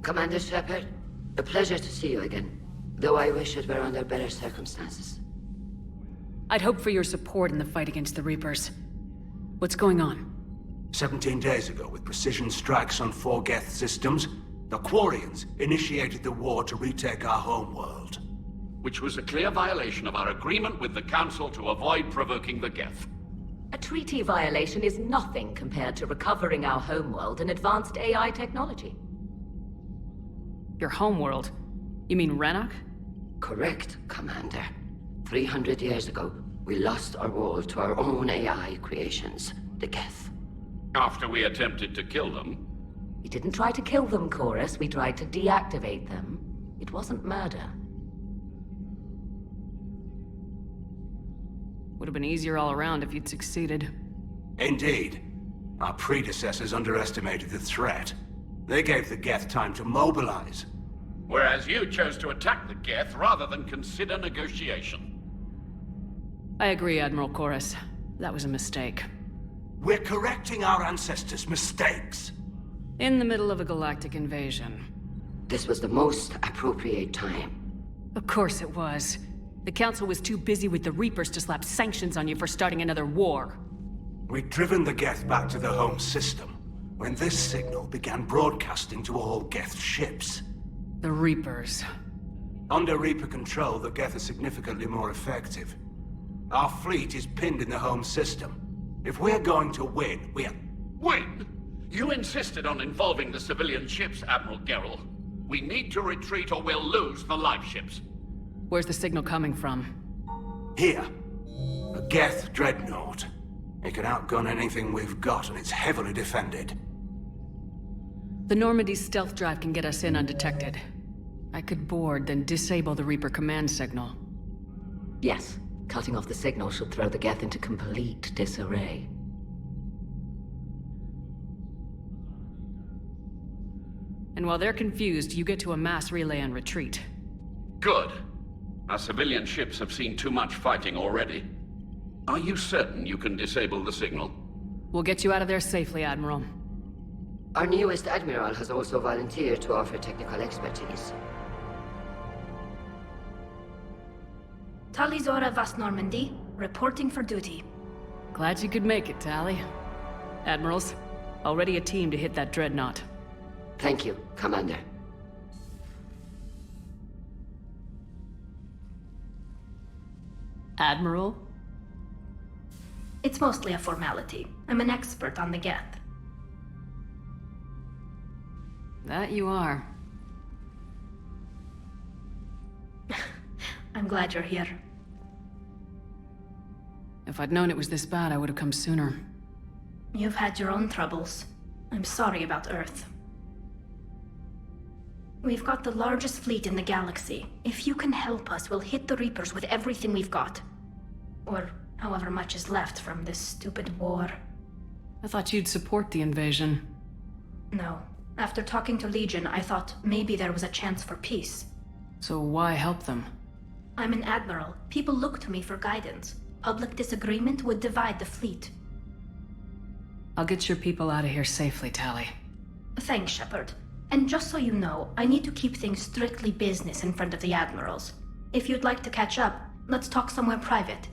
Commander Shepard, a pleasure to see you again. Though I wish it were under better circumstances. I'd hope for your support in the fight against the Reapers. What's going on? 17 days ago, with precision strikes on 4 Geth systems, the Quarians initiated the war to retake our homeworld. Which was a clear violation of our agreement with the Council to avoid provoking the Geth. A treaty violation is nothing compared to recovering our homeworld and advanced AI technology. Your homeworld? You mean Rannoch? Correct, Commander. 300 years ago, we lost our world to our own AI creations, the Geth. After we attempted to kill them. We didn't try to kill them, Chorus. We tried to deactivate them. It wasn't murder. Would have been easier all around if you'd succeeded. Indeed. Our predecessors underestimated the threat. They gave the Geth time to mobilize. Whereas you chose to attack the Geth rather than consider negotiation. I agree, Admiral Chorus. That was a mistake. We're correcting our ancestors' mistakes. In the middle of a galactic invasion. This was the most appropriate time. Of course it was. The Council was too busy with the Reapers to slap sanctions on you for starting another war. We'd driven the Geth back to the home system, when this signal began broadcasting to all Geth ships. The Reapers. Under Reaper control, the Geth are significantly more effective. Our fleet is pinned in the home system. If we're going to win, Win? You insisted on involving the civilian ships, Admiral Gerrel. We need to retreat or we'll lose the live ships. Where's the signal coming from? Here. A Geth dreadnought. It can outgun anything we've got, and it's heavily defended. The Normandy's stealth drive can get us in undetected. I could board, then disable the Reaper command signal. Yes, cutting off the signal should throw the Geth into complete disarray. And while they're confused, you get to a mass relay and retreat. Good. Our civilian ships have seen too much fighting already. Are you certain you can disable the signal? We'll get you out of there safely, Admiral. Our newest Admiral has also volunteered to offer technical expertise. Talizora Vast Normandy, reporting for duty. Glad you could make it, Tally. Admirals, already a team to hit that dreadnought. Thank you, Commander. Admiral? It's mostly a formality. I'm an expert on the Geth. That you are. I'm glad you're here. If I'd known it was this bad, I would have come sooner. You've had your own troubles. I'm sorry about Earth. We've got the largest fleet in the galaxy. If you can help us, we'll hit the Reapers with everything we've got. Or however much is left from this stupid war. I thought you'd support the invasion. No. After talking to Legion, I thought maybe there was a chance for peace. So why help them? I'm an admiral. People look to me for guidance. Public disagreement would divide the fleet. I'll get your people out of here safely, Tally. Thanks, Shepard. And just so you know, I need to keep things strictly business in front of the admirals. If you'd like to catch up, let's talk somewhere private.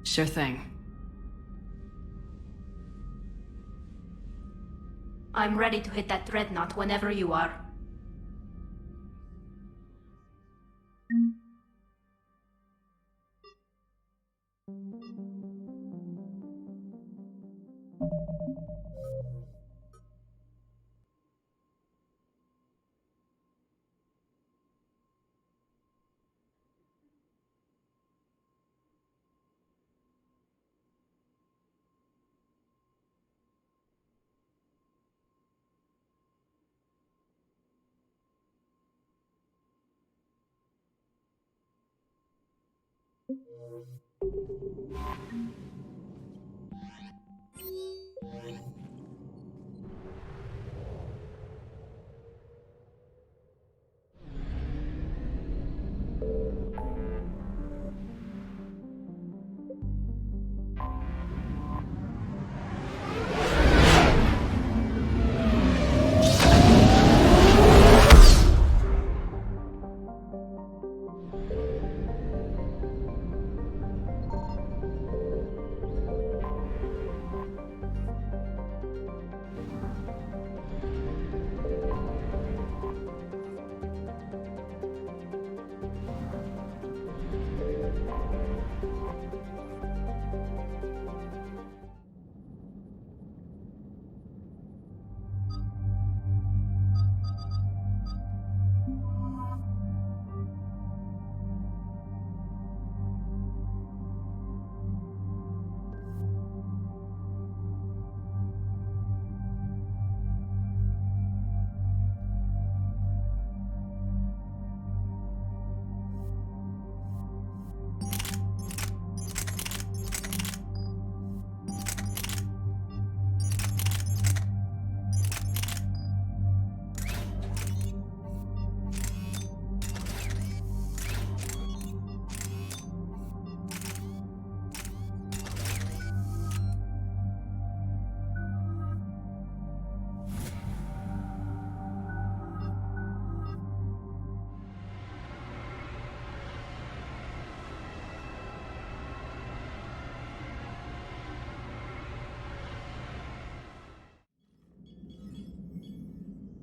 Sure thing. I'm ready to hit that dreadnought whenever you are.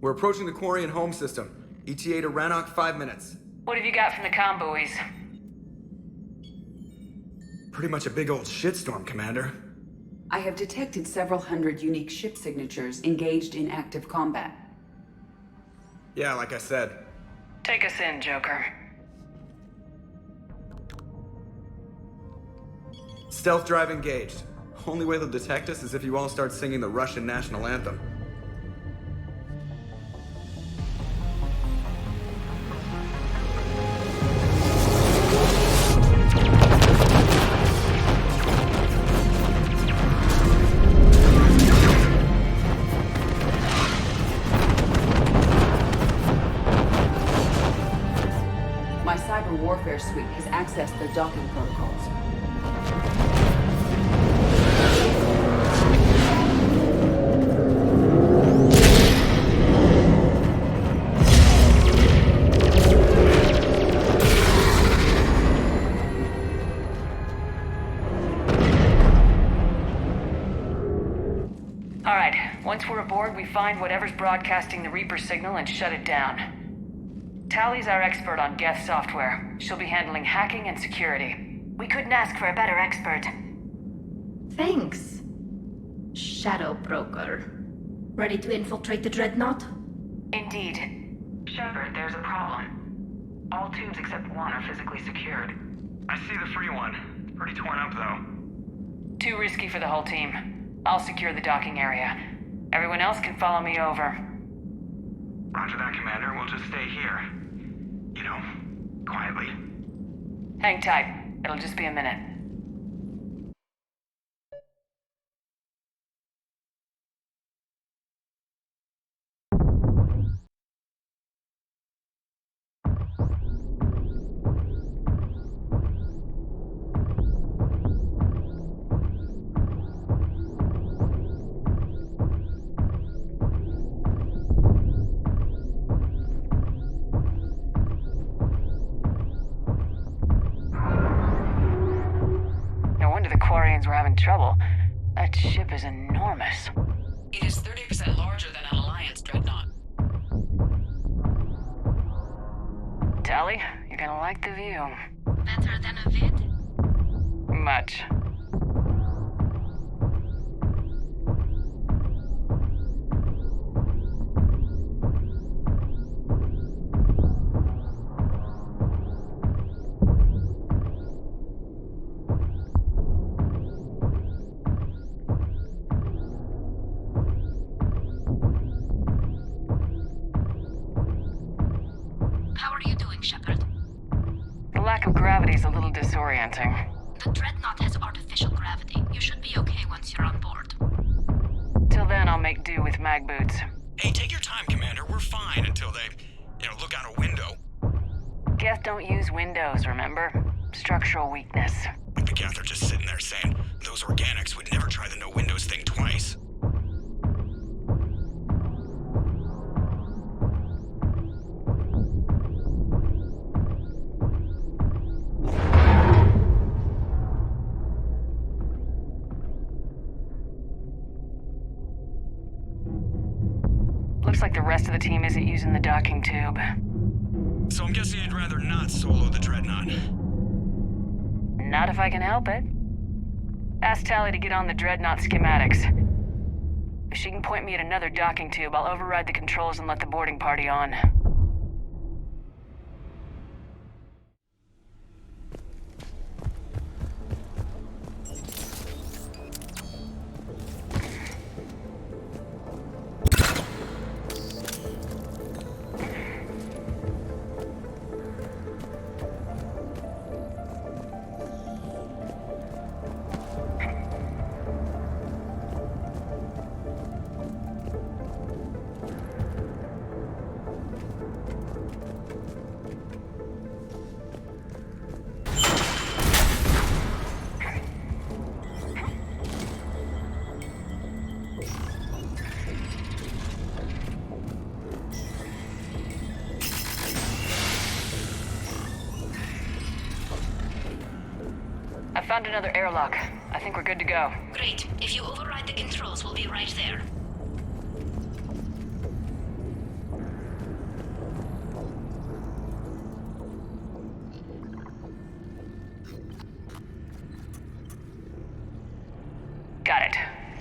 We're approaching the quarry and home system. ETA to Rannoch, 5 minutes. What have you got from the comm buoys? Pretty much a big old shitstorm, Commander. I have detected several hundred unique ship signatures engaged in active combat. Yeah, like I said. Take us in, Joker. Stealth drive engaged. Only way they'll detect us is if you all start singing the Russian national anthem. My cyber warfare suite has accessed the docking protocols. All right, once we're aboard, we find whatever's broadcasting the Reaper signal and shut it down. Tally's our expert on Geth software. She'll be handling hacking and security. We couldn't ask for a better expert. Thanks. Shadow Broker. Ready to infiltrate the Dreadnought? Indeed. Shepard, there's a problem. All tubes except one are physically secured. I see the free one. It's pretty torn up, though. Too risky for the whole team. I'll secure the docking area. Everyone else can follow me over. Roger that, Commander. We'll just stay here. You know, quietly. Hang tight. It'll just be a minute. We're having trouble. That ship is enormous. It is 30% larger than an Alliance dreadnought. Tally, you're gonna like the view. Better than a vid? Much. Shepard. The lack of gravity is a little disorienting. The Dreadnought has artificial gravity. You should be okay once you're on board. Till then, I'll make do with mag boots. Hey, take your time, Commander. We're fine until they, look out a window. Geth don't use windows, remember? Structural weakness. But the Geth are just sitting there saying, those organics would never try the no windows thing twice. Looks like the rest of the team isn't using the docking tube. So I'm guessing you'd rather not solo the Dreadnought. Not if I can help it. Ask Tally to get on the Dreadnought schematics. If she can point me at another docking tube, I'll override the controls and let the boarding party on. I found another airlock. I think we're good to go. Great. If you override the controls, we'll be right there.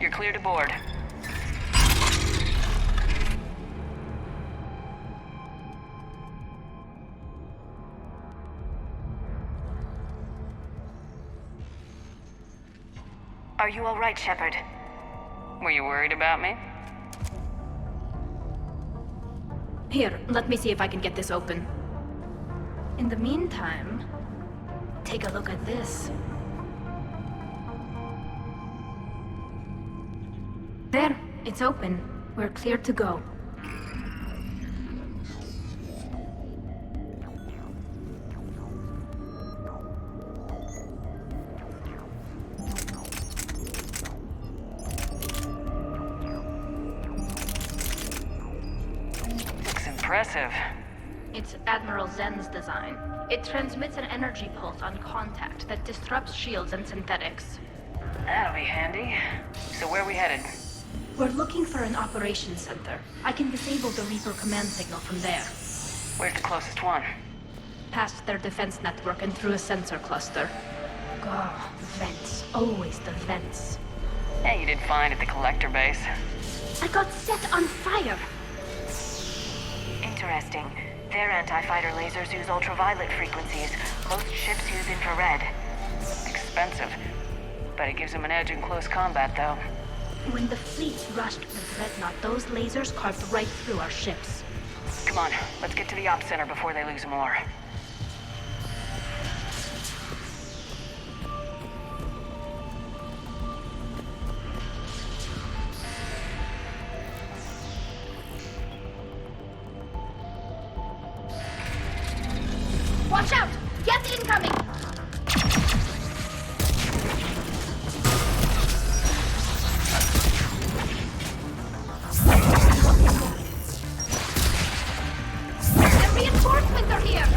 You're clear to board. Are you all right, Shepard? Were you worried about me? Here, let me see if I can get this open. In the meantime, take a look at this. There, it's open. We're clear to go. Looks impressive. It's Admiral Zen's design. It transmits an energy pulse on contact that disrupts shields and synthetics. That'll be handy. So where are we headed? We're looking for an operations center. I can disable the Reaper command signal from there. Where's the closest one? Past their defense network and through a sensor cluster. Oh, vents. Always the vents. Hey, you did fine at the collector base. I got set on fire! Interesting. Their anti-fighter lasers use ultraviolet frequencies. Most ships use infrared. Expensive. But it gives them an edge in close combat, though. When the fleet rushed the Dreadnought, those lasers carved right through our ships. Come on, let's get to the ops center before they lose more. Watch out! Get incoming! The reinforcements are here!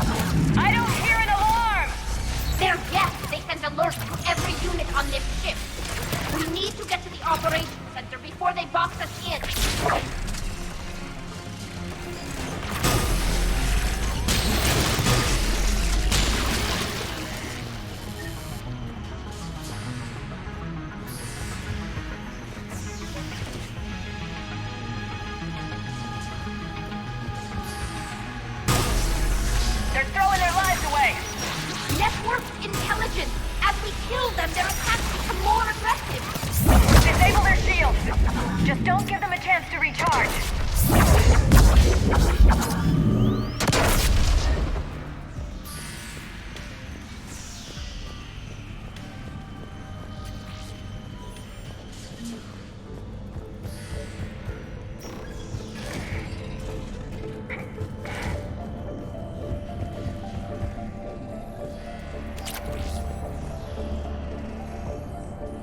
I don't hear an alarm! They're yes! They sent alerts to every unit on this ship! We need to get to the operations center before they box us in! They're throwing their lives away! Networked intelligence! As we kill them, their attacks become more aggressive! Disable their shields! Just don't give them a chance to recharge!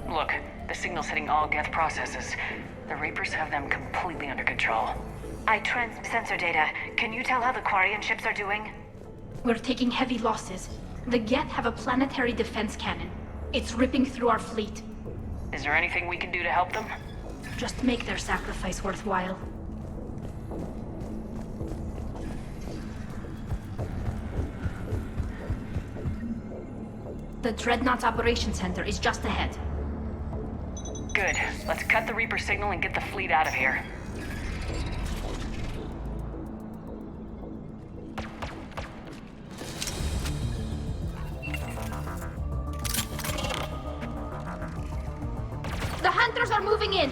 Look, the signal's hitting all Geth processes. The Reapers have them completely under control. I transmit sensor data. Can you tell how the Quarian ships are doing? We're taking heavy losses. The Geth have a planetary defense cannon. It's ripping through our fleet. Is there anything we can do to help them? Just make their sacrifice worthwhile. The Dreadnought's Operations Center is just ahead. Good. Let's cut the Reaper signal and get the fleet out of here. The Hunters are moving in!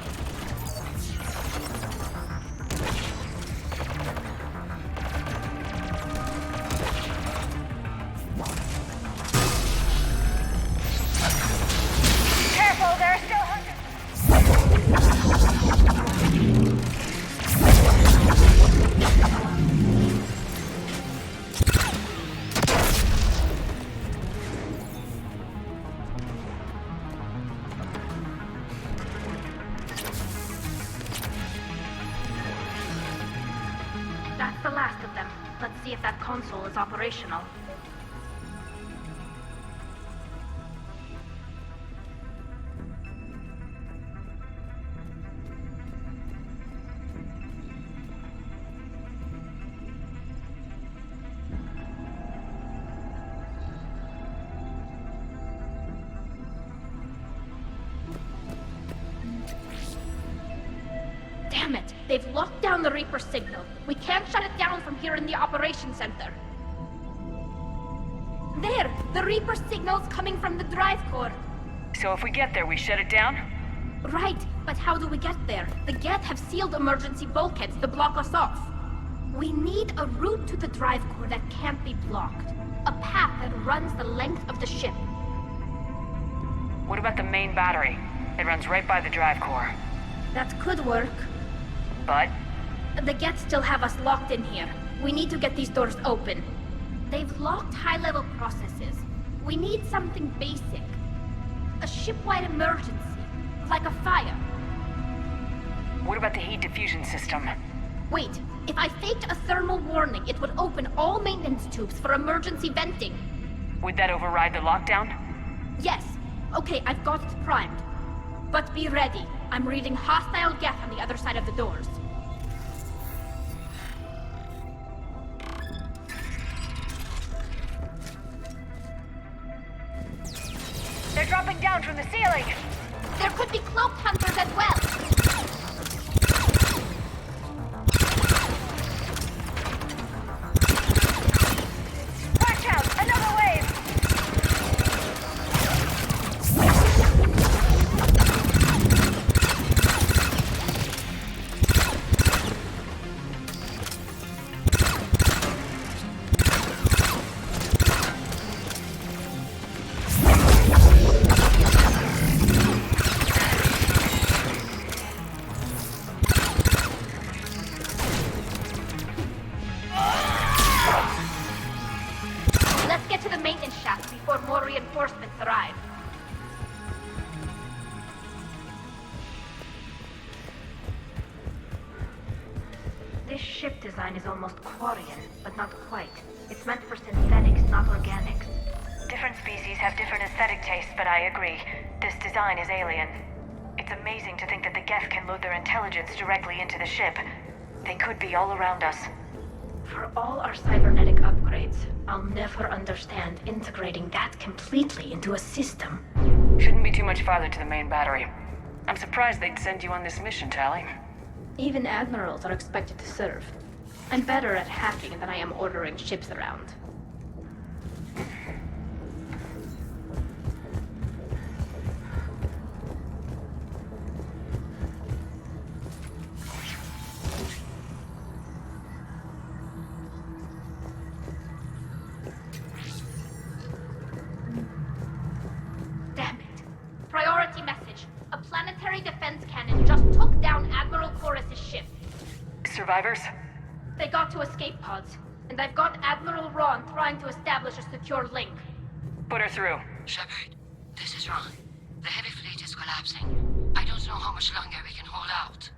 Careful, there are still hunters! That's the last of them. Let's see if that console is operational. Damn it! They've locked down the Reaper signal. We can't shut it down from here in the operations center. There! The Reaper signal's coming from the drive core. So if we get there, we shut it down? Right, but how do we get there? The Geth have sealed emergency bulkheads to block us off. We need a route to the drive core that can't be blocked. A path that runs the length of the ship. What about the main battery? It runs right by the drive core. That could work. But? The Geth still have us locked in here. We need to get these doors open. They've locked high-level processes. We need something basic. A ship-wide emergency. Like a fire. What about the heat diffusion system? Wait, if I faked a thermal warning, it would open all maintenance tubes for emergency venting. Would that override the lockdown? Yes. Okay, I've got it primed. But be ready. I'm reading hostile Geth on the other side of the doors. They're dropping down from the ceiling! There could be cloaked hunters as well! Watch out! Another wave! Let's get to the maintenance shaft before more reinforcements arrive. This ship design is almost Quarian, but not quite. It's meant for synthetics, not organics. Different species have different aesthetic tastes, but I agree. This design is alien. It's amazing to think that the Geth can load their intelligence directly into the ship. They could be all around us. For all our cybernetic upgrades, I'll never understand integrating that completely into a system. Shouldn't be too much farther to the main battery. I'm surprised they'd send you on this mission, Tally. Even admirals are expected to serve. I'm better at hacking than I am ordering ships around. Damn it. Priority message. A planetary defense cannon just took down Admiral Chorus's ship. Survivors? They got to escape pods, and I've got Admiral Ron trying to establish a secure link. Put her through. Shepard, this is Ron. The heavy fleet is collapsing. I don't know how much longer we can hold out.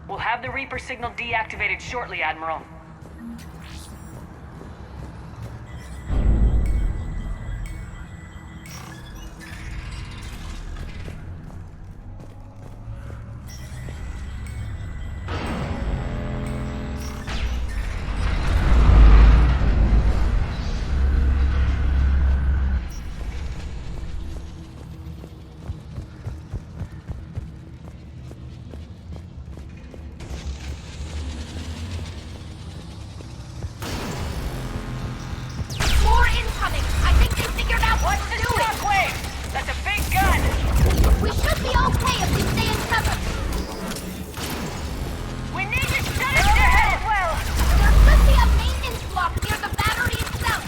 We'll have the Reaper signal deactivated shortly, Admiral. More incoming! I think they figured out what to do! Shockwave! That's a big gun! We should be okay if we stay in cover! We need to shut it down as well! There should be a maintenance block near the battery itself!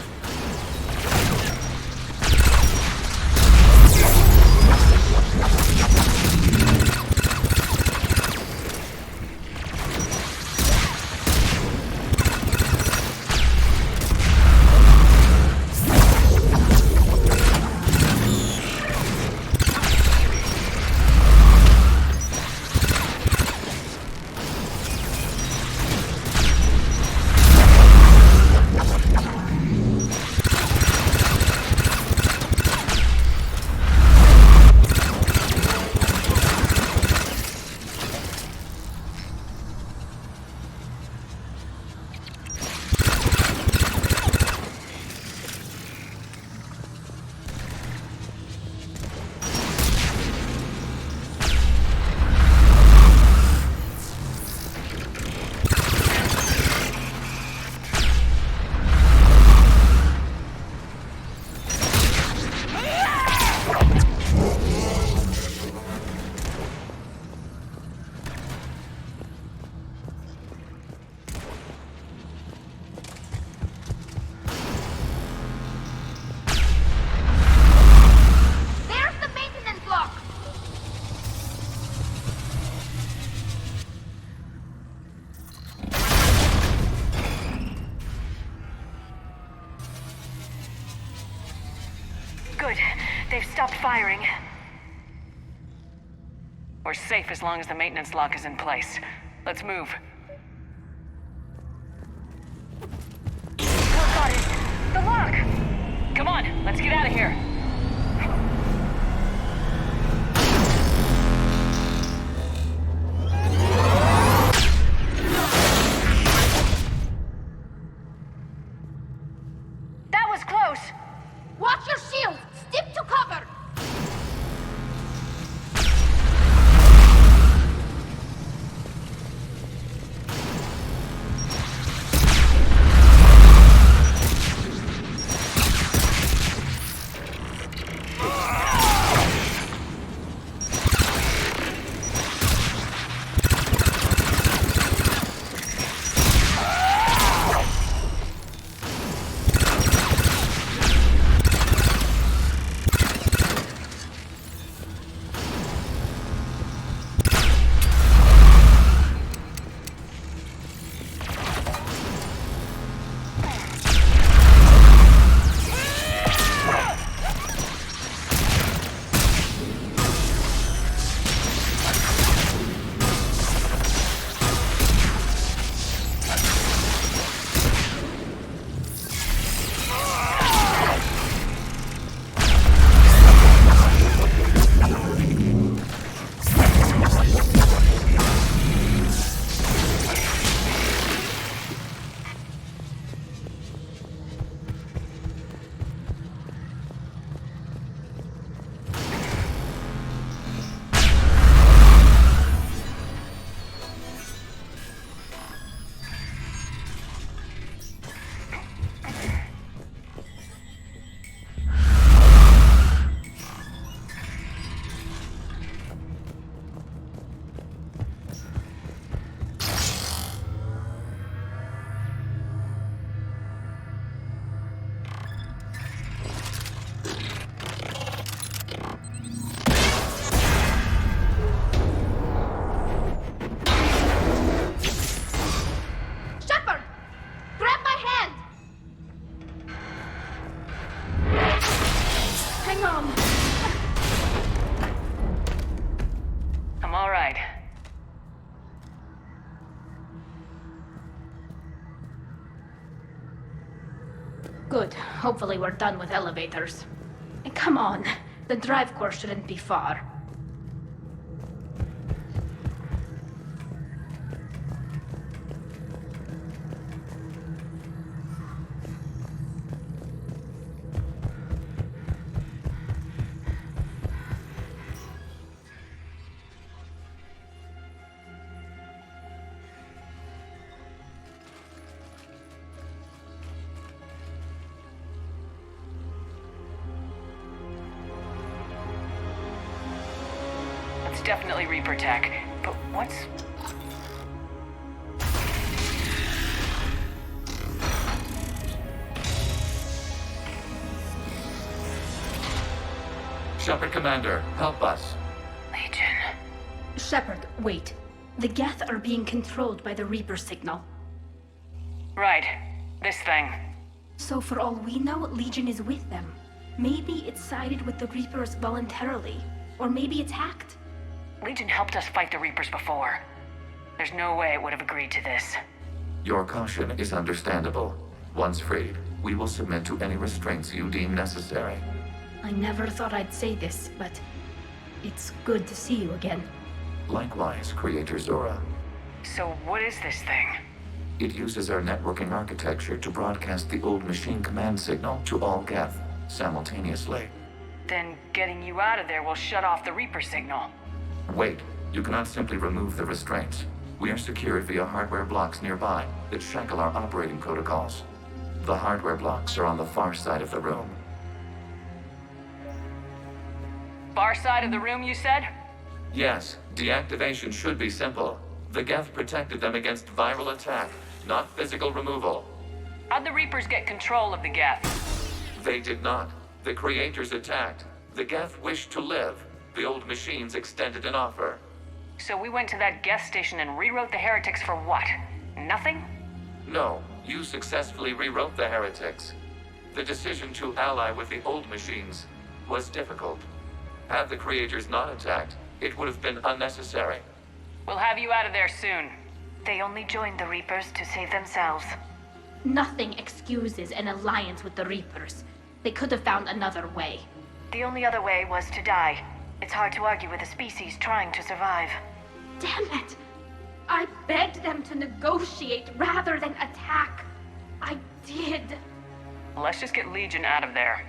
Good. They've stopped firing. We're safe as long as the maintenance lock is in place. Let's move. Got it. The lock! Come on, let's get out of here. That was close! Watch your shield! Stick to cover! Good. Hopefully we're done with elevators. And come on, the drive course shouldn't be far. It's definitely Reaper tech, but what's... Shepard Commander, help us. Legion. Shepard, wait. The Geth are being controlled by the Reaper signal. Right. This thing. So for all we know, Legion is with them. Maybe it sided with the Reapers voluntarily. Or maybe it's hacked. Legion helped us fight the Reapers before. There's no way it would have agreed to this. Your caution is understandable. Once freed, we will submit to any restraints you deem necessary. I never thought I'd say this, but it's good to see you again. Likewise, Creator Zora. So what is this thing? It uses our networking architecture to broadcast the old machine command signal to all Geth simultaneously. Then getting you out of there will shut off the Reaper signal. Wait, you cannot simply remove the restraints. We are secured via hardware blocks nearby that shackle our operating protocols. The hardware blocks are on the far side of the room. Far side of the room, you said? Yes, deactivation should be simple. The Geth protected them against viral attack, not physical removal. How'd the Reapers get control of the Geth? They did not. The Creators attacked. The Geth wished to live. The old machines extended an offer. So we went to that Geth station and rewrote the heretics for what? Nothing? No, you successfully rewrote the heretics. The decision to ally with the old machines was difficult. Had the creators not attacked, it would have been unnecessary. We'll have you out of there soon. They only joined the Reapers to save themselves. Nothing excuses an alliance with the Reapers. They could have found another way. The only other way was to die. It's hard to argue with a species trying to survive. Damn it! I begged them to negotiate rather than attack. I did. Let's just get Legion out of there.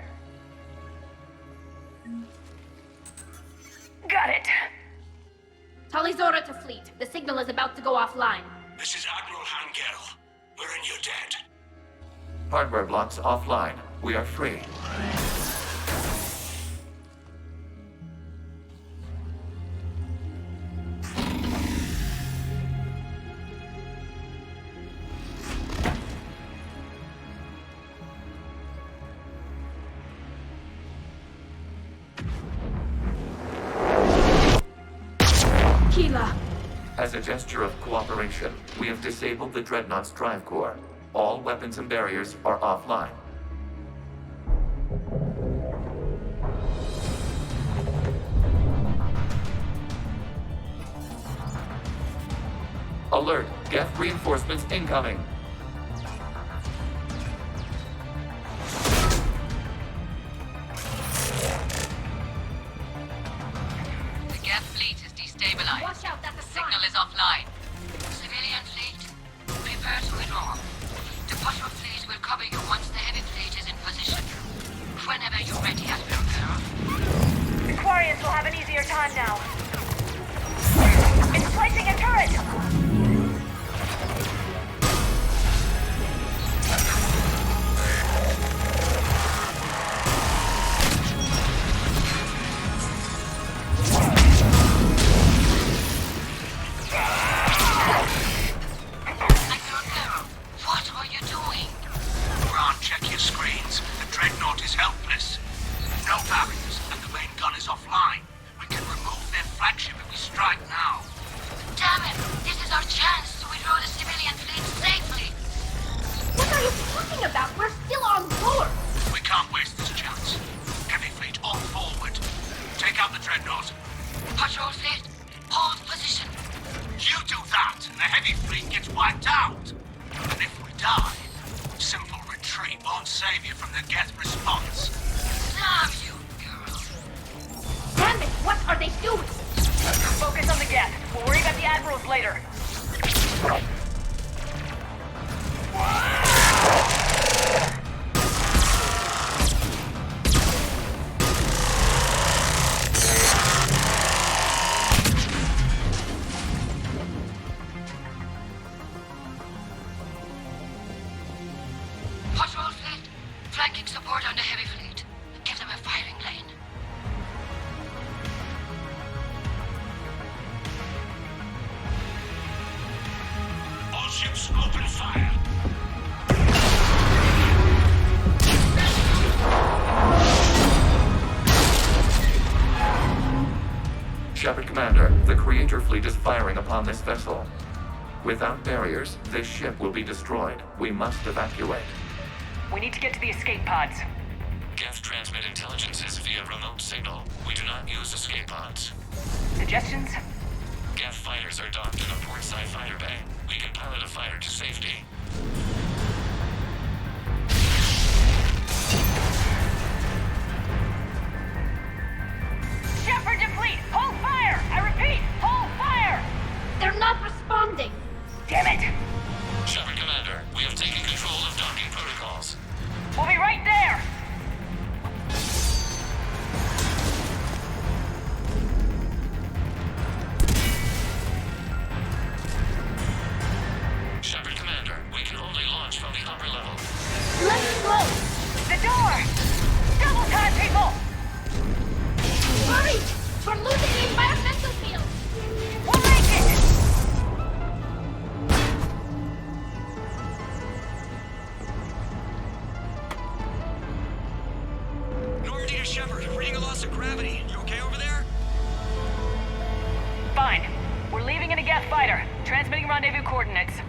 Got it! Talizora to fleet. The signal is about to go offline. This is Admiral Hangel. We're in your debt. Hardware blocks offline. We are free. As a gesture of cooperation, we have disabled the Dreadnought's drive core. All weapons and barriers are offline. Alert! Geth reinforcements incoming! The Geth fleet is destabilized. Watch out, that's a Signal is offline. Civilian fleet, prepare to withdraw. The patrol fleet will cover you once the heavy fleet is in position. Whenever you're ready, Admiral Carroll. The Quarians will have an easier time now. It's placing a turret! Shepard Commander, the Creator fleet is firing upon this vessel. Without barriers, this ship will be destroyed. We must evacuate. We need to get to the escape pods. Geth transmit intelligences via remote signal. We do not use escape pods. Suggestions? Geth fighters are docked in a portside fighter bay. We can pilot a fighter to safety. Shepard to fleet! Hold fire! I repeat, hold fire! They're not responding! Damn it! Shepard Commander, we have taken control of docking protocols. We'll be right there! Shepard Commander, we can only launch from the upper level. Let's go! The door! Double time, people! Hurry! We're losing the environmental field! We'll make it! Normandy to Shepard, reading a loss of gravity. You okay over there? Fine. We're leaving in a Geth fighter. Transmitting rendezvous coordinates.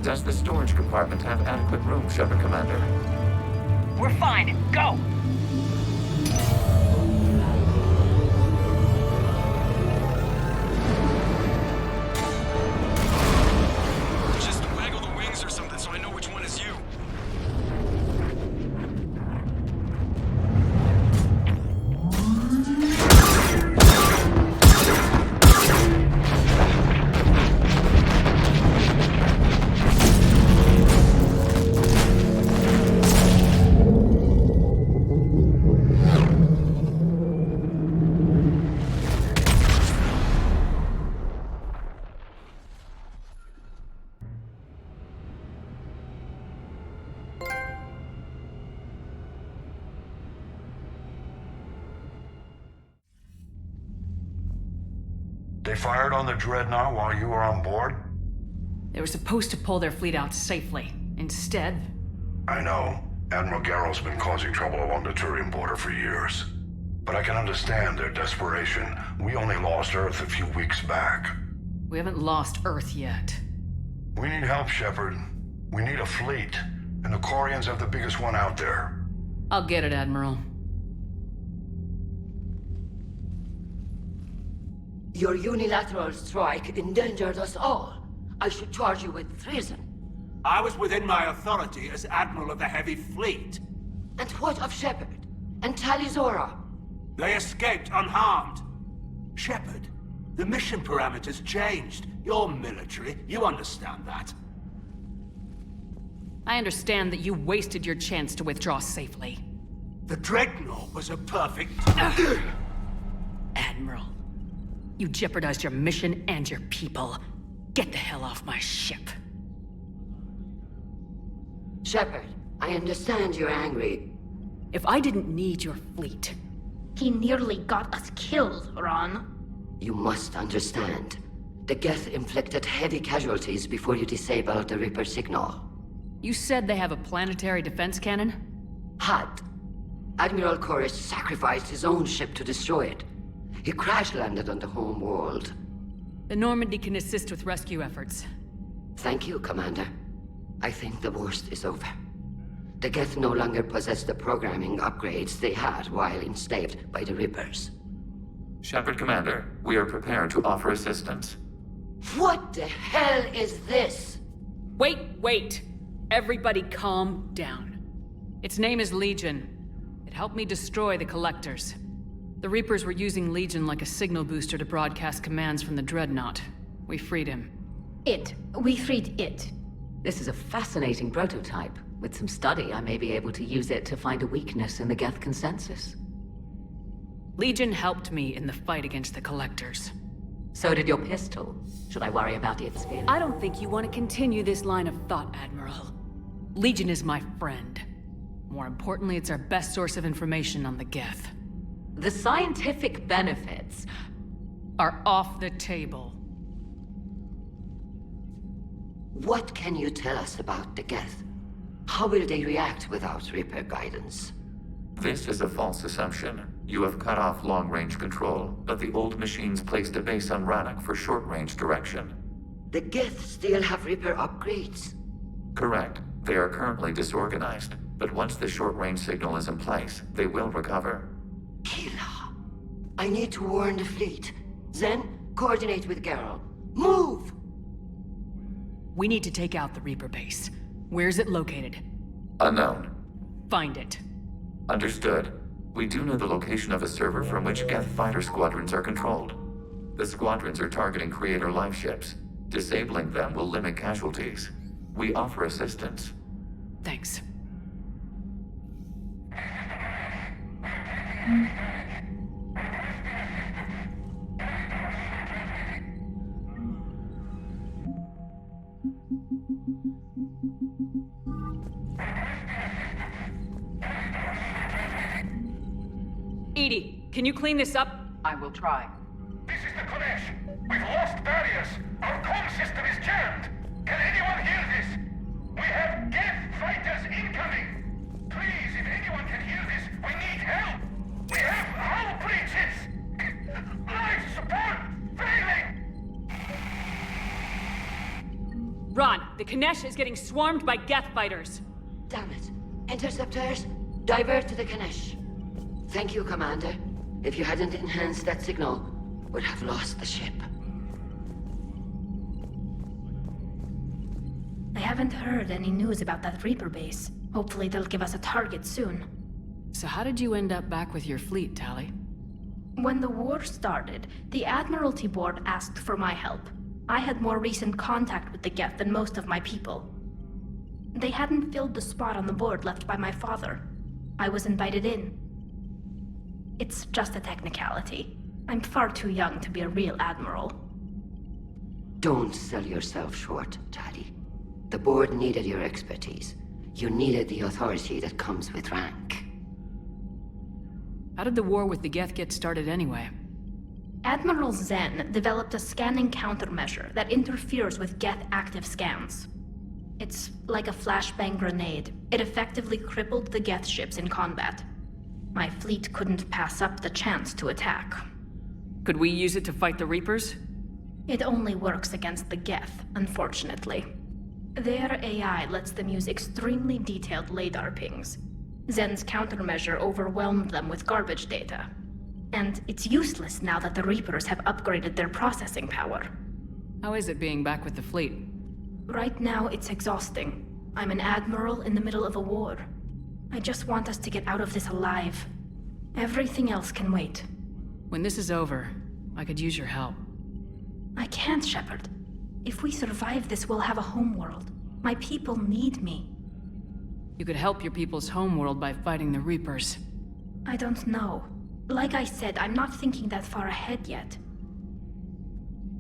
Does the storage compartment have adequate room, Shepard Commander? We're fine. Go! Just waggle the wings or something so I know which one is you. They fired on the Dreadnought while you were on board? They were supposed to pull their fleet out safely. Instead... I know. Admiral Garrel's been causing trouble along the Turian border for years. But I can understand their desperation. We only lost Earth a few weeks back. We haven't lost Earth yet. We need help, Shepard. We need a fleet. And the Quarians have the biggest one out there. I'll get it, Admiral. Your unilateral strike endangered us all. I should charge you with treason. I was within my authority as Admiral of the Heavy Fleet. And what of Shepard? And Talizora? They escaped unharmed. Shepard, the mission parameters changed. You're military, you understand that. I understand that you wasted your chance to withdraw safely. The Dreadnought was a perfect... Admiral, you jeopardized your mission and your people. Get the hell off my ship. Shepard, I understand you're angry. If I didn't need your fleet... He nearly got us killed, Ron. You must understand. The Geth inflicted heavy casualties before you disabled the Reaper signal. You said they have a planetary defense cannon? Had. Admiral Koris sacrificed his own ship to destroy it. He crash-landed on the home world. The Normandy can assist with rescue efforts. Thank you, Commander. I think the worst is over. The Geth no longer possess the programming upgrades they had while enslaved by the Reapers. Shepard Commander, we are prepared to offer assistance. What the hell is this? Wait! Everybody calm down. Its name is Legion. It helped me destroy the Collectors. The Reapers were using Legion like a signal booster to broadcast commands from the Dreadnought. We freed him. We freed it. This is a fascinating prototype. With some study, I may be able to use it to find a weakness in the Geth consensus. Legion helped me in the fight against the Collectors. So did your pistol. Should I worry about its feelings? I don't think you want to continue this line of thought, Admiral. Legion is my friend. More importantly, it's our best source of information on the Geth. The scientific benefits are off the table. What can you tell us about the Geth? How will they react without Reaper guidance? This is a false assumption. You have cut off long-range control, but the old machines placed a base on Rannoch for short-range direction. The Geth still have Reaper upgrades? Correct. They are currently disorganized, but once the short-range signal is in place, they will recover. Kila, I need to warn the fleet. Then, coordinate with Garrel. Move! We need to take out the Reaper base. Where is it located? Unknown. Find it. Understood. We do know the location of a server from which Geth fighter squadrons are controlled. The squadrons are targeting Creator live ships. Disabling them will limit casualties. We offer assistance. Thanks. Edie, can you clean this up? I will try. This is the Kodesh. We've lost barriers. Our comm system is jammed. Can anyone hear this? We have Geth fighters incoming. Please, if anyone can hear this, we need help. We have hull breaches. Life support failing. Ron, The Kinesh is getting swarmed by Geth fighters. Damn it. Interceptors, divert to the Kinesh. Thank you, Commander. If you hadn't enhanced that signal, we'd have lost the ship. I haven't heard any news about that Reaper base. Hopefully they'll give us a target soon. So how did you end up back with your fleet, Tali? When the war started, the Admiralty Board asked for my help. I had more recent contact with the Geth than most of my people. They hadn't filled the spot on the board left by my father. I was invited in. It's just a technicality. I'm far too young to be a real admiral. Don't sell yourself short, Tali. The board needed your expertise. You needed the authority that comes with rank. How did the war with the Geth get started anyway? Admiral Zen developed a scanning countermeasure that interferes with Geth active scans. It's like a flashbang grenade. It effectively crippled the Geth ships in combat. My fleet couldn't pass up the chance to attack. Could we use it to fight the Reapers? It only works against the Geth, unfortunately. Their AI lets them use extremely detailed LADAR pings. Zen's countermeasure overwhelmed them with garbage data. And it's useless now that the Reapers have upgraded their processing power. How is it being back with the fleet? Right now, it's exhausting. I'm an admiral in the middle of a war. I just want us to get out of this alive. Everything else can wait. When this is over, I could use your help. I can't, Shepard. If we survive this, we'll have a homeworld. My people need me. You could help your people's homeworld by fighting the Reapers. I don't know. Like I said, I'm not thinking that far ahead yet.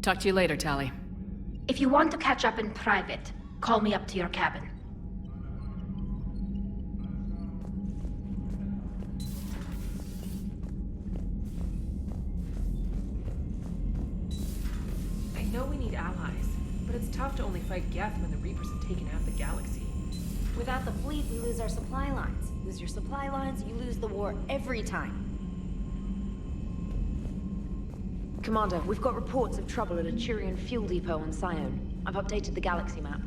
Talk to you later, Tali. If you want to catch up in private, call me up to your cabin. I know we need allies, but it's tough to only fight Geth when the Reapers have taken out the galaxy. Without the fleet, we lose our supply lines. Lose your supply lines, you lose the war every time. Commander, we've got reports of trouble at a Turian fuel depot on Sione. I've updated the galaxy map.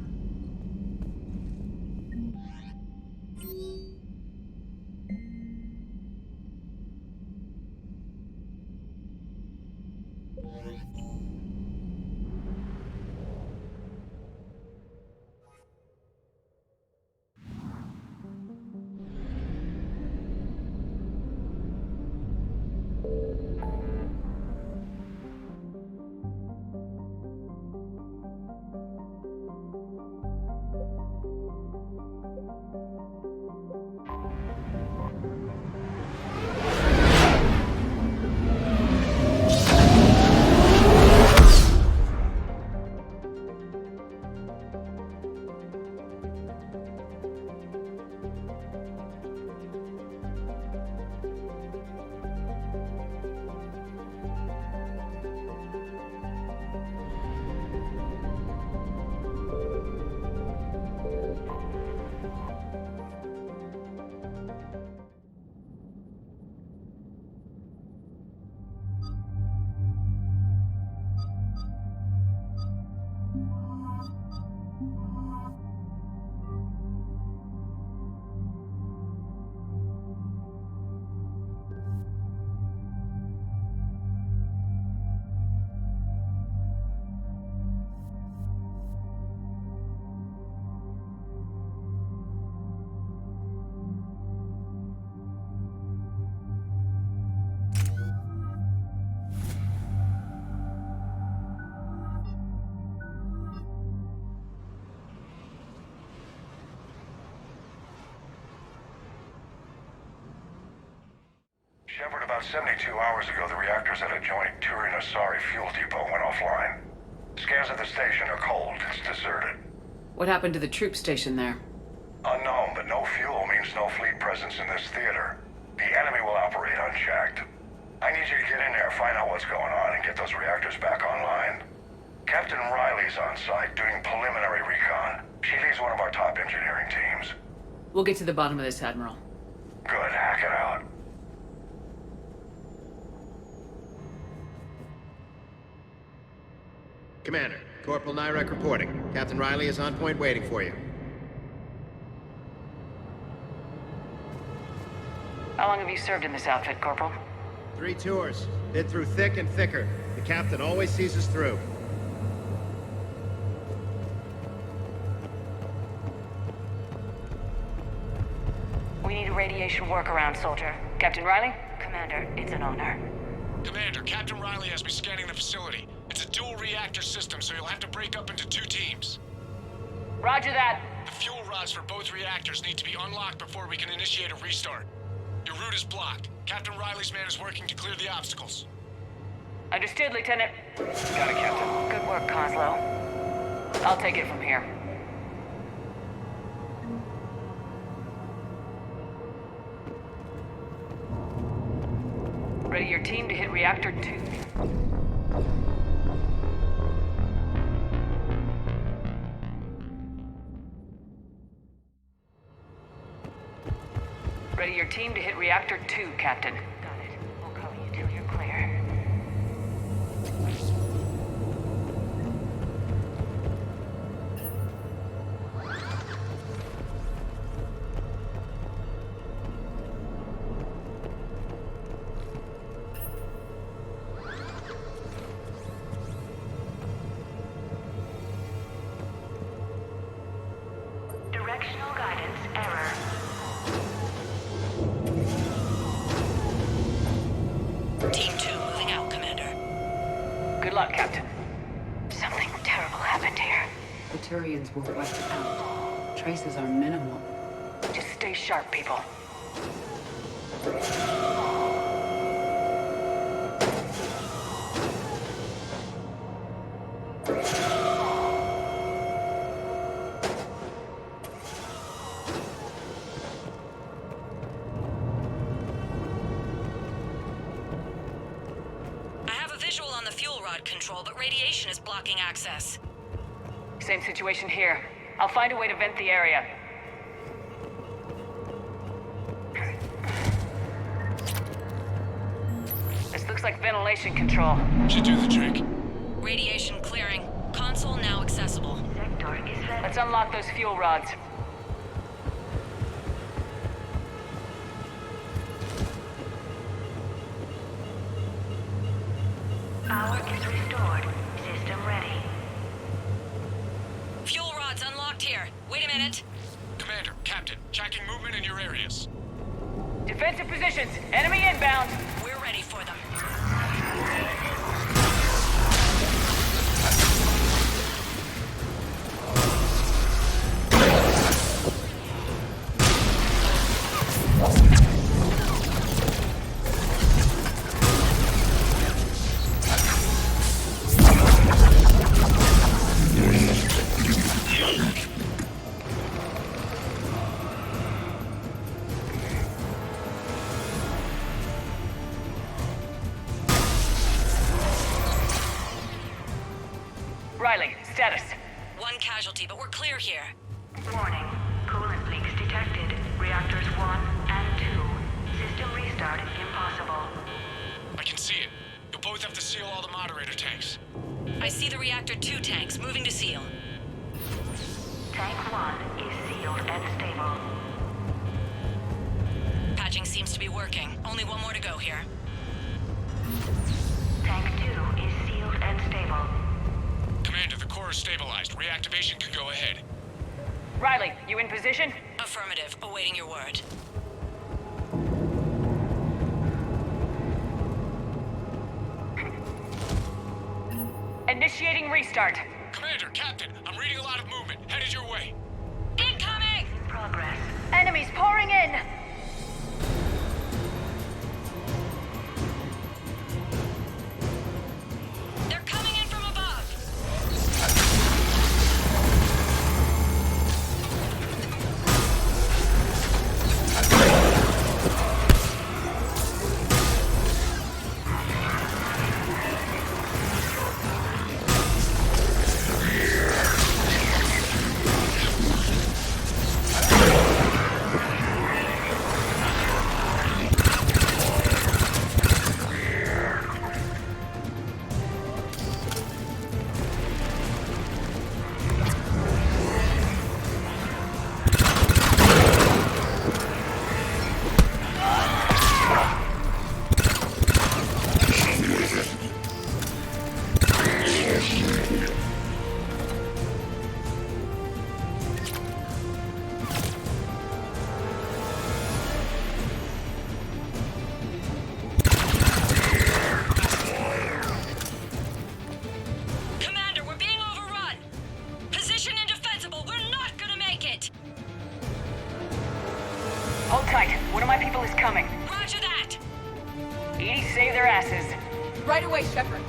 Shepard, about 72 hours ago, the reactors at a joint Turin-Asari fuel depot went offline. Scans of the station are cold. It's deserted. What happened to the troop station there? Unknown, but no fuel means no fleet presence in this theater. The enemy will operate unchecked. I need you to get in there, find out what's going on, and get those reactors back online. Captain Riley's on site doing preliminary recon. She leads one of our top engineering teams. We'll get to the bottom of this, Admiral. Good, hack it out. Commander, Corporal Nyrek reporting. Captain Riley is on point waiting for you. How long have you served in this outfit, Corporal? 3 tours. Been through thick and thicker. The captain always sees us through. We need a radiation workaround, soldier. Captain Riley? Commander, it's an honor. Commander, Captain Riley has me scanning the facility. It's a dual reactor system, so you'll have to break up into 2 teams. Roger that. The fuel rods for both reactors need to be unlocked before we can initiate a restart. Your route is blocked. Captain Riley's man is working to clear the obstacles. Understood, Lieutenant. Got it, Captain. Good work, Coslow. I'll take it from here. Ready your team to hit Reactor 2. Ready your team to hit Reactor 2, Captain. Got it. We'll cover you till you're clear. Directional guidance error. Team 2 moving out, Commander. Good luck, Captain. Something terrible happened here. The Turians were wiped out. Traces are minimal. Just stay sharp, people. Control, but radiation is blocking access. Same situation here. I'll find a way to vent the area. This looks like ventilation control. Should do the trick. Radiation clearing. Console now accessible. Sector is ready. Let's unlock those fuel rods. Power is restored. System ready. Fuel rods unlocked here. Wait a minute. Commander, Captain, checking movement in your areas. Defensive positions. Enemy inbound. We're ready for them. Riley, status. One casualty, but we're clear here. Warning. Coolant leaks detected. Reactors 1 and 2. System restart impossible. I can see it. You'll both have to seal all the moderator tanks. I see the Reactor 2 tanks moving to seal. Tank 1 is sealed and stable. Patching seems to be working. Only one more to go here. Tank 2 is sealed and stable. Commander, the core is stabilized. Reactivation can go ahead. Riley, you in position? Affirmative. Awaiting your word. Initiating restart. Commander, Captain, I'm reading a lot of movement. Headed your way. Incoming! Progress. Enemies pouring in! They're coming in from above! Hold tight. One of my people is coming. Roger that! Edie, save their asses. Right away, Shepard.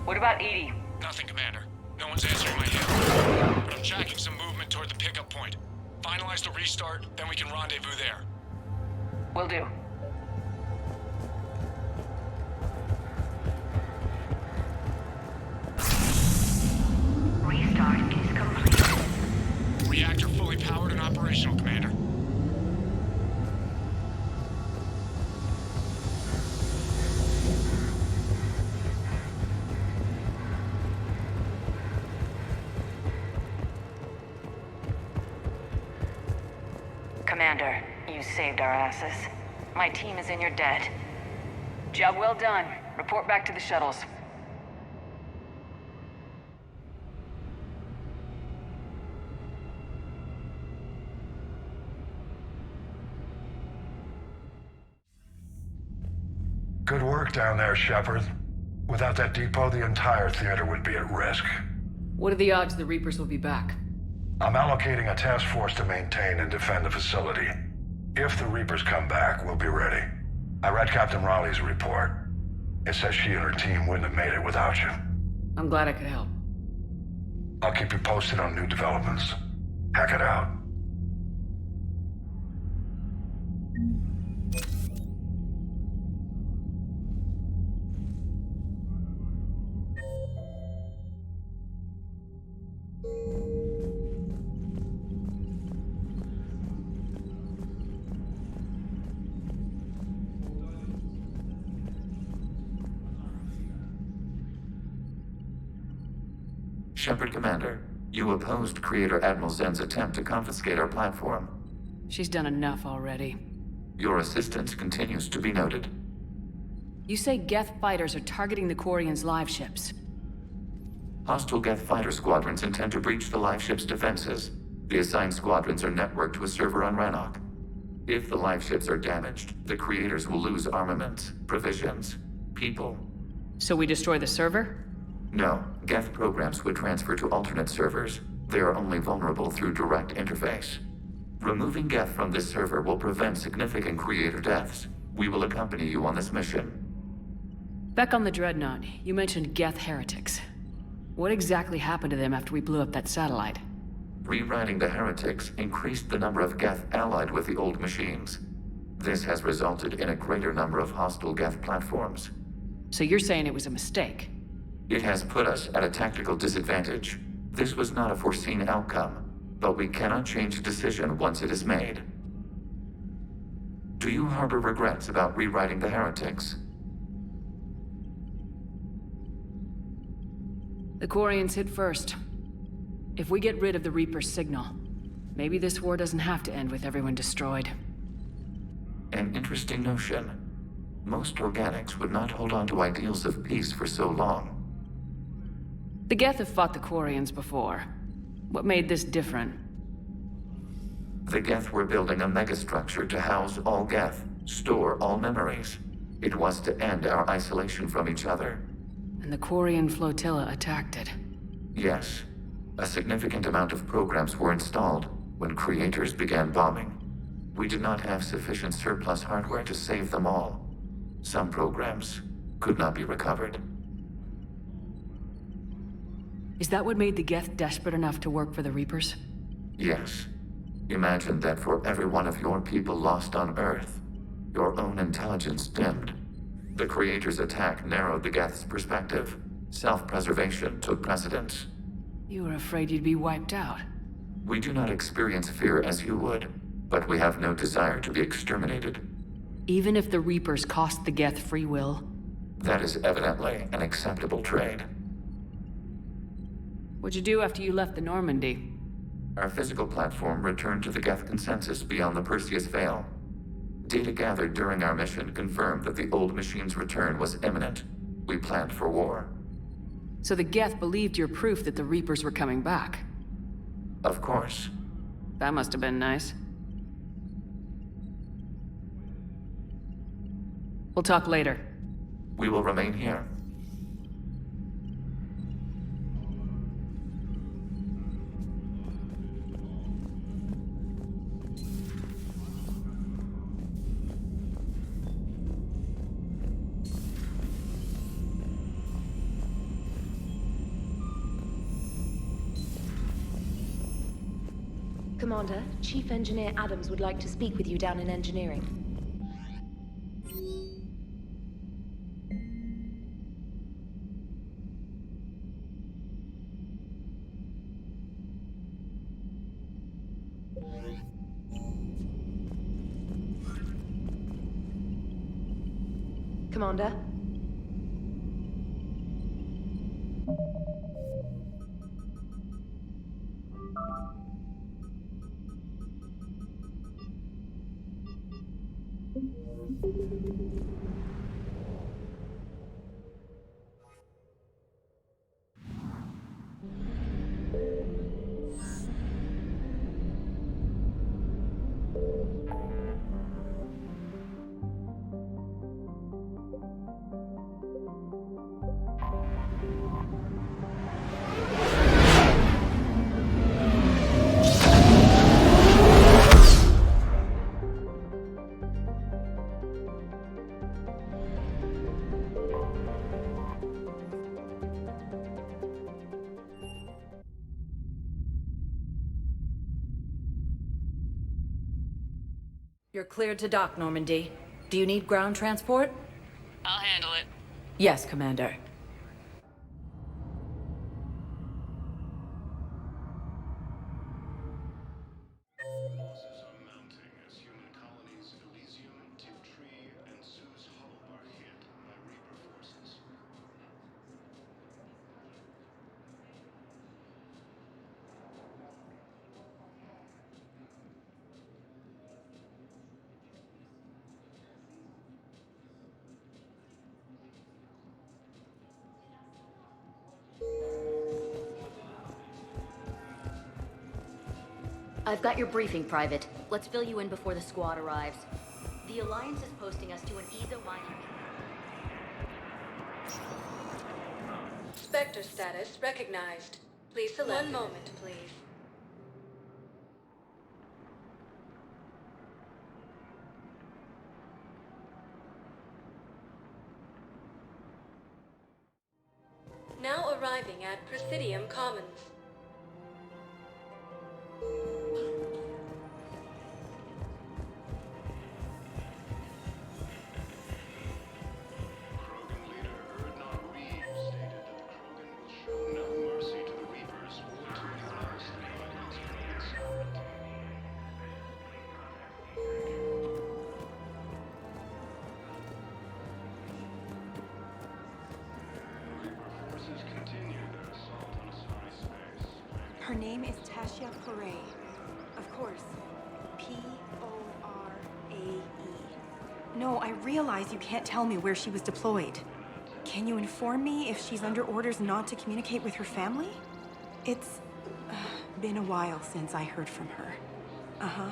What about Edie? Nothing, Commander. No one's answering my hail. But I'm tracking some movement toward the pickup point. Finalize the restart, then we can rendezvous there. Will do. Restart is complete. Reactor fully powered and operational, Commander. Commander, you saved our asses. My team is in your debt. Job well done. Report back to the shuttles. Good work down there, Shepard. Without that depot, the entire theater would be at risk. What are the odds the Reapers will be back? I'm allocating a task force to maintain and defend the facility. If the Reapers come back, we'll be ready. I read Captain Raleigh's report. It says she and her team wouldn't have made it without you. I'm glad I could help. I'll keep you posted on new developments. Hack it out. Shepard Commander, you opposed Creator Admiral Zen's attempt to confiscate our platform. She's done enough already. Your assistance continues to be noted. You say Geth fighters are targeting the Quarians' live ships. Hostile Geth fighter squadrons intend to breach the live ship's defenses. The assigned squadrons are networked to a server on Rannoch. If the live ships are damaged, the Creators will lose armaments, provisions, people. So we destroy the server? No, Geth programs would transfer to alternate servers. They are only vulnerable through direct interface. Removing Geth from this server will prevent significant Creator deaths. We will accompany you on this mission. Back on the Dreadnought, you mentioned Geth heretics. What exactly happened to them after we blew up that satellite? Rewriting the heretics increased the number of Geth allied with the old machines. This has resulted in a greater number of hostile Geth platforms. So you're saying it was a mistake? It has put us at a tactical disadvantage. This was not a foreseen outcome, but we cannot change a decision once it is made. Do you harbor regrets about rewriting the heretics? The Quarians hit first. If we get rid of the Reaper's signal, maybe this war doesn't have to end with everyone destroyed. An interesting notion. Most organics would not hold on to ideals of peace for so long. The Geth have fought the Quarians before. What made this different? The Geth were building a megastructure to house all Geth, store all memories. It was to end our isolation from each other. And the Quarian flotilla attacked it. Yes. A significant amount of programs were installed when Creators began bombing. We did not have sufficient surplus hardware to save them all. Some programs could not be recovered. Is that what made the Geth desperate enough to work for the Reapers? Yes. Imagine that for every one of your people lost on Earth, your own intelligence dimmed. The Creator's attack narrowed the Geth's perspective. Self-preservation took precedence. You were afraid you'd be wiped out. We do not experience fear as you would, but we have no desire to be exterminated. Even if the Reapers cost the Geth free will? That is evidently an acceptable trade. What'd you do after you left the Normandy? Our physical platform returned to the Geth consensus beyond the Perseus Veil. Data gathered during our mission confirmed that the old machine's return was imminent. We planned for war. So the Geth believed your proof that the Reapers were coming back? Of course. That must have been nice. We'll talk later. We will remain here. Commander, Chief Engineer Adams would like to speak with you down in engineering. Commander? You're cleared to dock, Normandy. Do you need ground transport? I'll handle it. Yes, Commander. I've got your briefing, Private. Let's fill you in before the squad arrives. The Alliance is posting us to an EZO mining. Spectre status recognized. Please select. One moment, please. Now arriving at Presidium Commons. Her name is Tasha Poray. Of course. P-O-R-A-E. No, I realize you can't tell me where she was deployed. Can you inform me if she's under orders not to communicate with her family? It's been a while since I heard from her. Uh-huh.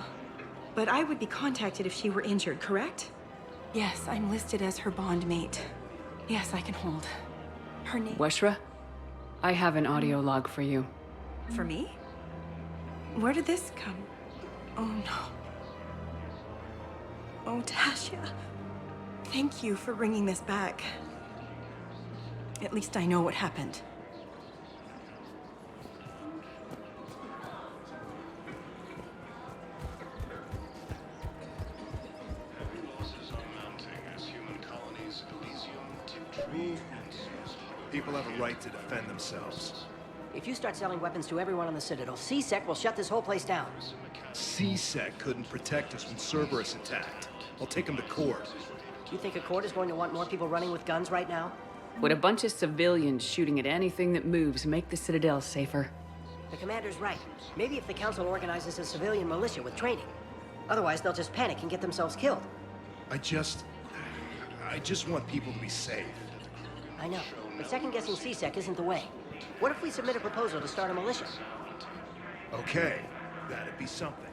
But I would be contacted if she were injured, correct? Yes, I'm listed as her bond mate. Yes, I can hold. Her name... Weshra, I have an audio log for you. For me? Where did this come? Oh, no. Oh, Tasha. Thank you for bringing this back. At least I know what happened. People have a right to defend themselves. If you start selling weapons to everyone on the Citadel, CSEC will shut this whole place down. CSEC couldn't protect us when Cerberus attacked. I'll take them to court. You think a court is going to want more people running with guns right now? Would a bunch of civilians shooting at anything that moves make the Citadel safer? The commander's right. Maybe if the Council organizes a civilian militia with training. Otherwise, they'll just panic and get themselves killed. I just want people to be safe. I know, but second-guessing CSEC isn't the way. What if we submit a proposal to start a militia? Okay, that'd be something.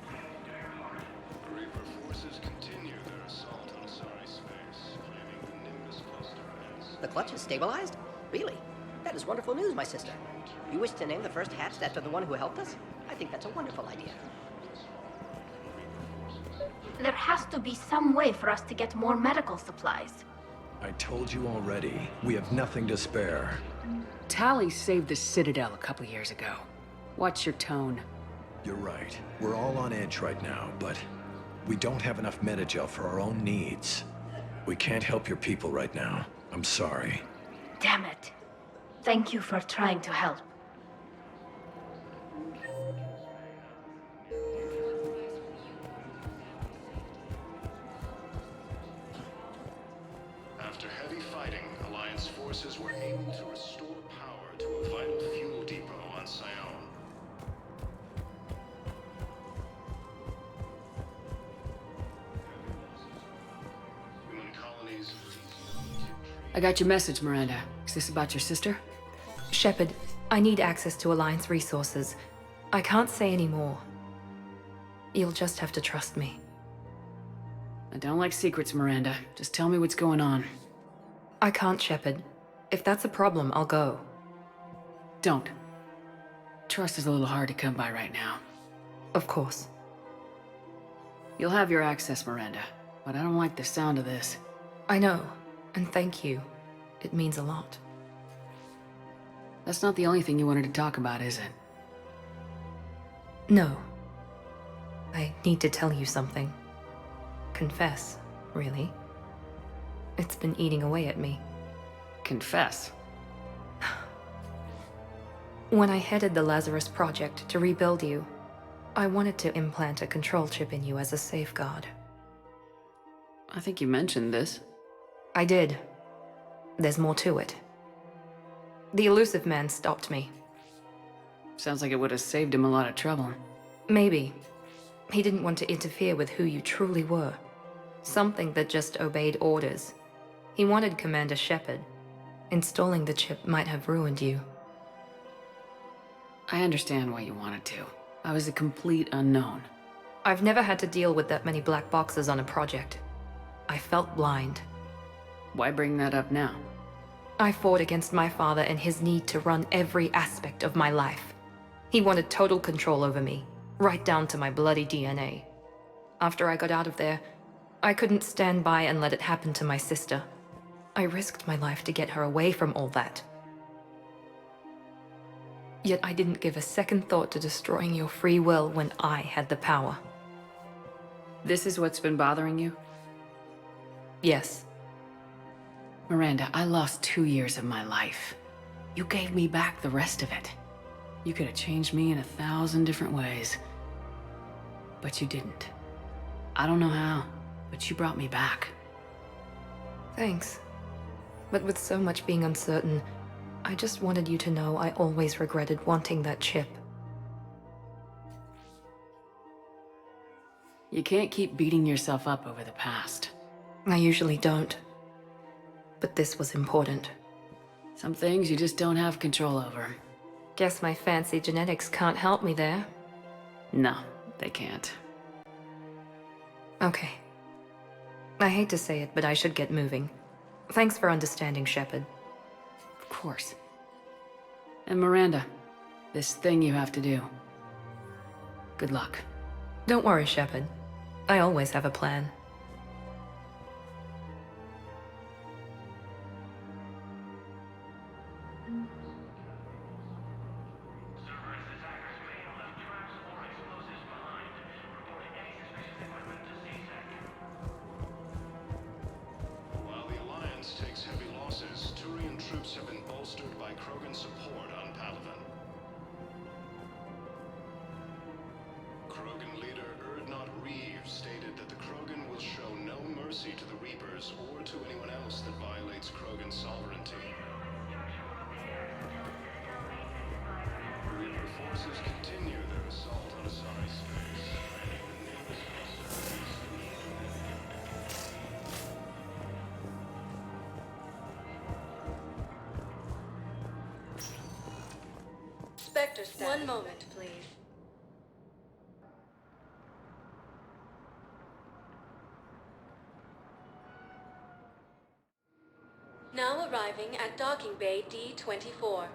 Reaper forces continue their assault on Asari space, claiming the Nimbus cluster as... The clutch is stabilized? Really? That is wonderful news, my sister. You wish to name the first hatched after the one who helped us? I think that's a wonderful idea. There has to be some way for us to get more medical supplies. I told you already, we have nothing to spare. Tali saved the Citadel a couple years ago. Watch your tone. You're right. We're all on edge right now, but we don't have enough metagel for our own needs. We can't help your people right now. I'm sorry. Damn it. Thank you for trying to help. After heavy fighting, Alliance forces were able to restore power to a vital fuel depot on Sion. Human colonies... I got your message, Miranda. Is this about your sister? Shepard, I need access to Alliance resources. I can't say any more. You'll just have to trust me. I don't like secrets, Miranda. Just tell me what's going on. I can't, Shepard. If that's a problem, I'll go. Don't. Trust is a little hard to come by right now. Of course. You'll have your access, Miranda, but I don't like the sound of this. I know, and thank you. It means a lot. That's not the only thing you wanted to talk about, is it? No. I need to tell you something. Confess, really. It's been eating away at me. Confess? When I headed the Lazarus Project to rebuild you, I wanted to implant a control chip in you as a safeguard. I think you mentioned this. I did. There's more to it. The elusive man stopped me. Sounds like it would have saved him a lot of trouble. Maybe. He didn't want to interfere with who you truly were. Something that just obeyed orders. He wanted Commander Shepard. Installing the chip might have ruined you. I understand why you wanted to. I was a complete unknown. I've never had to deal with that many black boxes on a project. I felt blind. Why bring that up now? I fought against my father and his need to run every aspect of my life. He wanted total control over me, right down to my bloody DNA. After I got out of there, I couldn't stand by and let it happen to my sister. I risked my life to get her away from all that. Yet I didn't give a second thought to destroying your free will when I had the power. This is what's been bothering you? Yes. Miranda, I lost 2 years of my life. You gave me back the rest of it. You could have changed me in 1,000 different ways. But you didn't. I don't know how, but you brought me back. Thanks. But with so much being uncertain, I just wanted you to know I always regretted wanting that chip. You can't keep beating yourself up over the past. I usually don't. But this was important. Some things you just don't have control over. Guess my fancy genetics can't help me there. No, they can't. Okay. I hate to say it, but I should get moving. Thanks for understanding, Shepard. Of course. And Miranda, this thing you have to do. Good luck. Don't worry, Shepard. I always have a plan. While the Alliance takes heavy losses, Turian troops have been bolstered by Krogan support on Palaven. Krogan leader Erdnot Reeves stated that the Krogan will show no mercy to the Reapers or to anyone else that violates Krogan sovereignty. Reaper forces continue their assault on Asari space. Spectre status. One moment, please. Now arriving at docking bay D-24.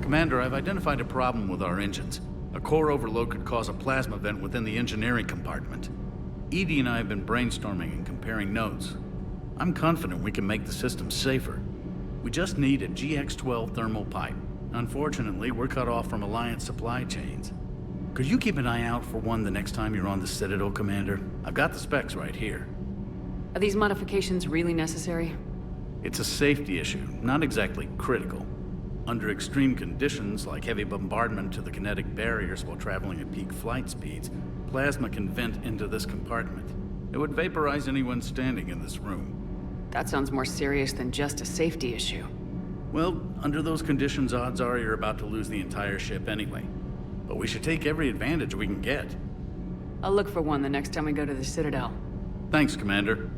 Commander, I've identified a problem with our engines. A core overload could cause a plasma vent within the engineering compartment. Edie and I have been brainstorming and comparing notes. I'm confident we can make the system safer. We just need a GX-12 thermal pipe. Unfortunately, we're cut off from Alliance supply chains. Could you keep an eye out for one the next time you're on the Citadel, Commander? I've got the specs right here. Are these modifications really necessary? It's a safety issue, not exactly critical. Under extreme conditions, like heavy bombardment to the kinetic barriers while traveling at peak flight speeds, plasma can vent into this compartment. It would vaporize anyone standing in this room. That sounds more serious than just a safety issue. Well, under those conditions, odds are you're about to lose the entire ship anyway. But we should take every advantage we can get. I'll look for one the next time we go to the Citadel. Thanks, Commander.